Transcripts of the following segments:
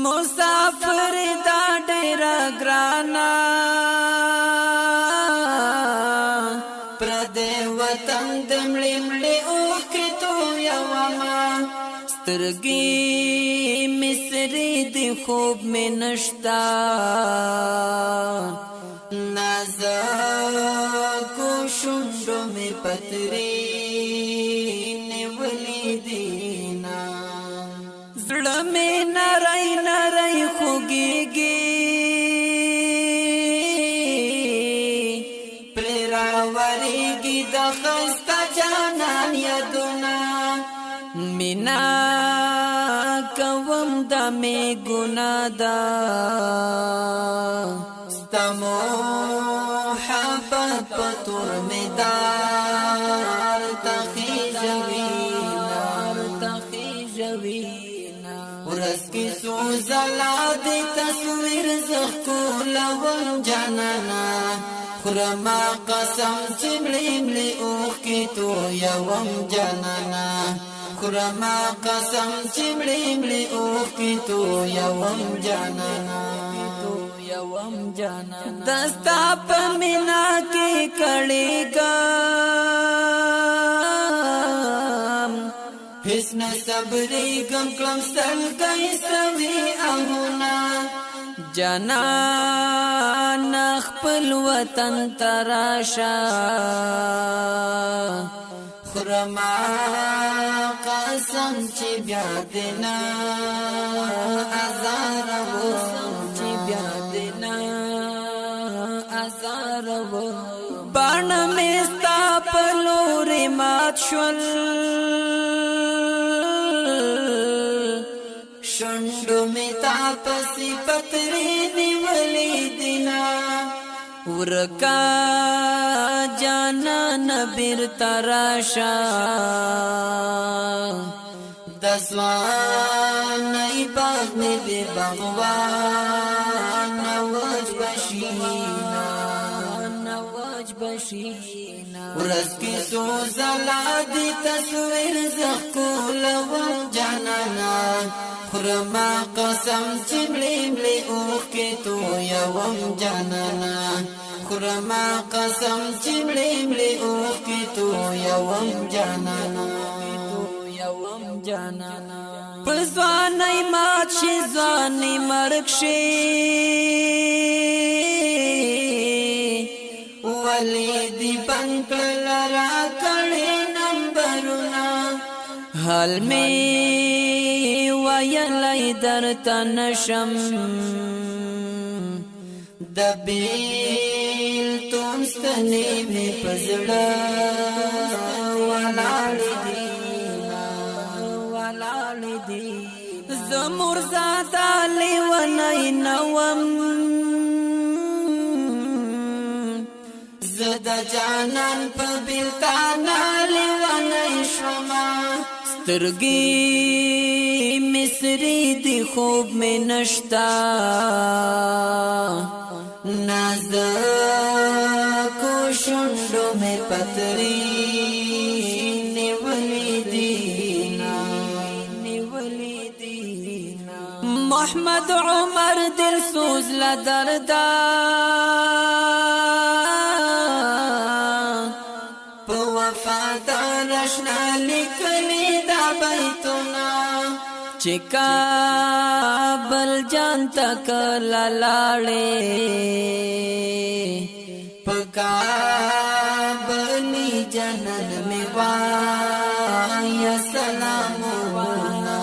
مسافر دا ډیر ګرانا پردې وطن د مړې اوخې تو یوما سترګې مصری دی خوب میں نشتا نازکو شونډو میں پتری نیولی دینا زړه میں نری نری خوږیږي پرې راوریږي د ښایسته جانان یادونه مینا کوم د می ګناه ده ستا محبت په تور میدان تخیژوینا ورځ کې څو ځله د تصویر زښکولوم جانانه خورما قسم چې مړې مړې اوښکې تویوم جانانه خورما قسم چې مړې مړې اوښکې تویوم جانانه دستا په مینا کې کړېږم هیڅ نه صبرېږم کړم سترګې سوي اهونه جانان خپل وطن ته راشه خورما قسم چې بیا دې نه بان میں ستا پلور مات شول شنڈو میں تا پسی پتری نیولی دینا ورکا جانا نبیر تراشا دسوان نئی باغ میں بے باغوان نوج بشینا ورځ کې څو ځله د تصویر زښکولوم جانانه خورما قسم چې مړې مړې اوښکې تویوم جانانه خورما قسم چې مړې مړې اوښکې تویوم جانانه په ځوانۍ مات شي ځوانۍ مرګ شي ولی دی بنکل را کڑی نمبرنا حال میں ویلی در تنشم دبیل تمستنی میں پزڑا ولالی دینا زمور زادا لیونی نوم زدا جانان په بلتانا لیوانی شما سترګې مصری دی خوب میں نشتا نازکو شونډو میں پتری نیولی دینا محمد عمر دل سوز لدردا وفادار اشنا لکلی دا بیتنا چکا بل جانتا کلالاڑے پکا بلی جنن میں وایا سلامونا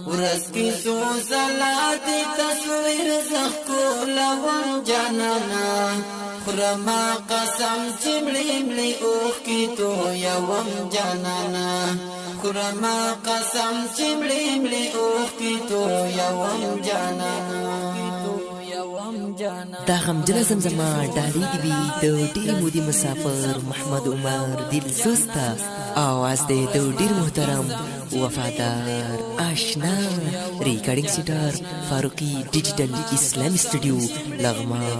ورځ کې څو ځله د تصویر زښکولوم جانانه خورما قسم چې مړې مړې اوښکې تویوم جانانه خورما قسم چې مړې مړې اوښکې تویوم جانانه دا غمجنه زمزمه ډالۍ دې وي د ډېرې مودې مسافر محمد عمر دلسوز ته आवाज دې د ډېر محترم وفادار آشنا ریکارډینګ سیټر فاروقي ډیجیټل اسلامي سټوډیو لغمان